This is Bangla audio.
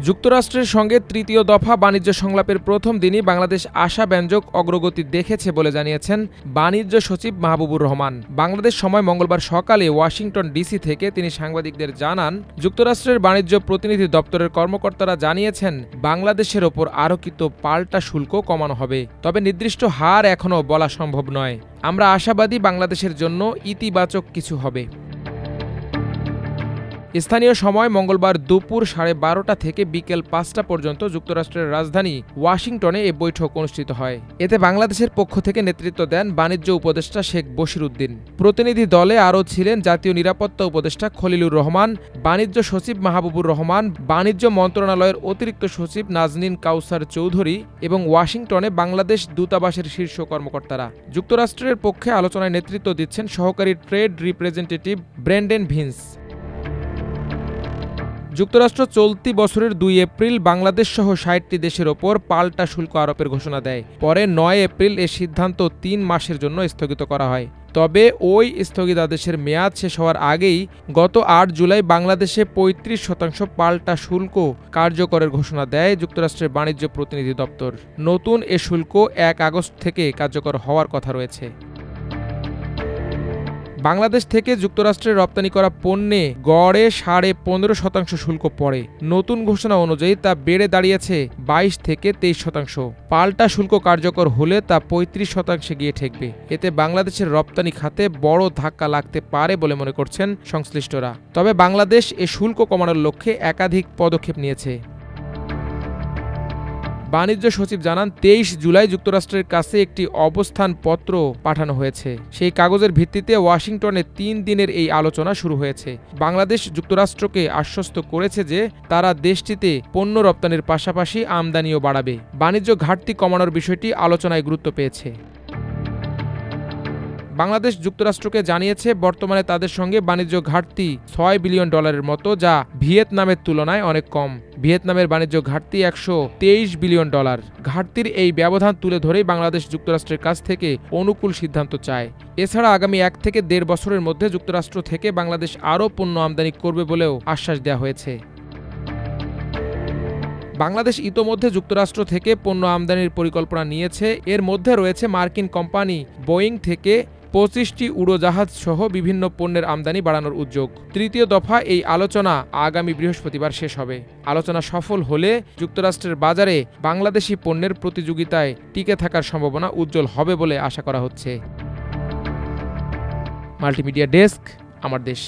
যুক্তরাষ্ট্রের সঙ্গে তৃতীয় দফা বাণিজ্য সংলাপের প্রথম দিনই বাংলাদেশ আশাব্যঞ্জক অগ্রগতি দেখেছে বলে জানিয়েছেন বাণিজ্য সচিব মাহবুবুর রহমান। বাংলাদেশ সময় মঙ্গলবার সকালে ওয়াশিংটন ডিসি থেকে তিনি সাংবাদিকদের জানান, যুক্তরাষ্ট্রের বাণিজ্য প্রতিনিধি দপ্তরের কর্মকর্তারা জানিয়েছেন বাংলাদেশের ওপর আরোপিত পাল্টা শুল্ক কমানো হবে, তবে নির্দিষ্ট হার এখনও বলা সম্ভব নয়। আমরা আশাবাদী বাংলাদেশের জন্য ইতিবাচক কিছু হবে। স্থানীয় সময় মঙ্গলবার দুপুর 12:30 থেকে বিকেল 5টা পর্যন্ত যুক্তরাষ্ট্রের রাজধানী ওয়াশিংটনে এ বৈঠক অনুষ্ঠিত হয়। এতে বাংলাদেশের পক্ষ থেকে নেতৃত্ব দেন বাণিজ্য উপদেষ্টা শেখ বশির উদ্দিন। প্রতিনিধি দলে আরও ছিলেন জাতীয় নিরাপত্তা উপদেষ্টা খলিলুর রহমান, বাণিজ্য সচিব মাহবুবুর রহমান, বাণিজ্য মন্ত্রণালয়ের অতিরিক্ত সচিব নাজনীন কাউসার চৌধুরী এবং ওয়াশিংটনে বাংলাদেশ দূতাবাসের শীর্ষ কর্মকর্তারা। যুক্তরাষ্ট্রের পক্ষে আলোচনায় নেতৃত্ব দিচ্ছেন সহকারী ট্রেড রিপ্রেজেন্টেটিভ ব্রেন্ডেন ভিন্স। যুক্তরাষ্ট্র চলতি বছরের 2 এপ্রিল বাংলাদেশ সহ 60টি দেশের ওপর পাল্টা শুল্ক আরোপের ঘোষণা দেয়। পরে 9 এপ্রিল এ সিদ্ধান্ত 3 মাসের জন্য স্থগিত করা হয়। তবে ওই স্থগিতাদেশের মেয়াদ শেষ হওয়ার আগেই গত 8 জুলাই বাংলাদেশে 35% পাল্টা শুল্ক কার্যকরের ঘোষণা দেয় যুক্তরাষ্ট্রের বাণিজ্য প্রতিনিধি দপ্তর। নতুন এ শুল্ক 1 আগস্ট থেকে কার্যকর হওয়ার কথা রয়েছে। বাংলাদেশ থেকে যুক্তরাষ্ট্রে রপ্তানি করা পণ্যে গড়ে 15.5% শুল্ক পড়ে। নতুন ঘোষণা অনুযায়ী তা বেড়ে দাঁড়িয়েছে 22 থেকে 23%। পাল্টা শুল্ক কার্যকর হলে তা 35% গিয়ে ঠেকবে। এতে বাংলাদেশের রপ্তানি খাতে বড় ধাক্কা লাগতে পারে বলে মনে করছেন সংশ্লিষ্টরা। তবে বাংলাদেশ এ শুল্ক কমানোর লক্ষ্যে একাধিক পদক্ষেপ নিয়েছে। বাণিজ্য সচিব জানান, 23 জুলাই যুক্তরাষ্ট্রের কাছে একটি অবস্থানপত্র পাঠানো হয়েছে। সেই কাগজের ভিত্তিতে ওয়াশিংটনে 3 দিনের এই আলোচনা শুরু হয়েছে। বাংলাদেশ যুক্তরাষ্ট্রকে আশ্বস্ত করেছে যে তারা দেশটিতে পণ্য রপ্তানির পাশাপাশি আমদানিও বাড়াবে। বাণিজ্য ঘাটতি কমানোর বিষয়টি আলোচনায় গুরুত্ব পেয়েছে। বাংলাদেশ যুক্তরাষ্ট্রকে জানিয়েছে বর্তমানে তাদের সঙ্গে বাণিজ্য ঘাটতি $6 বিলিয়ন মতো, যা ভিয়েতনামের তুলনায় অনেক কম। ভিয়েতনামের বাণিজ্য ঘাটতি $123 বিলিয়ন। ঘাটতির এই ব্যবধান তুলে ধরেই বাংলাদেশ যুক্তরাষ্ট্রের কাছ থেকে অনুকূল সিদ্ধান্ত চায়। এছাড়া আগামী 1 থেকে 1.5 বছরের মধ্যে যুক্তরাষ্ট্র থেকে বাংলাদেশ আরও পণ্য আমদানি করবে বলেও আশ্বাস দেওয়া হয়েছে। বাংলাদেশ ইতোমধ্যে যুক্তরাষ্ট্র থেকে পণ্য আমদানির পরিকল্পনা নিয়েছে। এর মধ্যে রয়েছে মার্কিন কোম্পানি বোয়িং থেকে 25টি উড়োজাহাজ সহ বিভিন্ন পণ্যের আমদানি বাড়ানোর উদ্যোগ। তৃতীয় দফা এই আলোচনা আগামী বৃহস্পতিবার শেষ হবে। আলোচনা সফল হলে যুক্তরাষ্ট্রের বাজারে বাংলাদেশি পণ্যের প্রতিযোগিতায় টিকে থাকার সম্ভাবনা উজ্জ্বল হবে বলে আশা করা হচ্ছে। মাল্টিমিডিয়া ডেস্ক, আমার দেশ।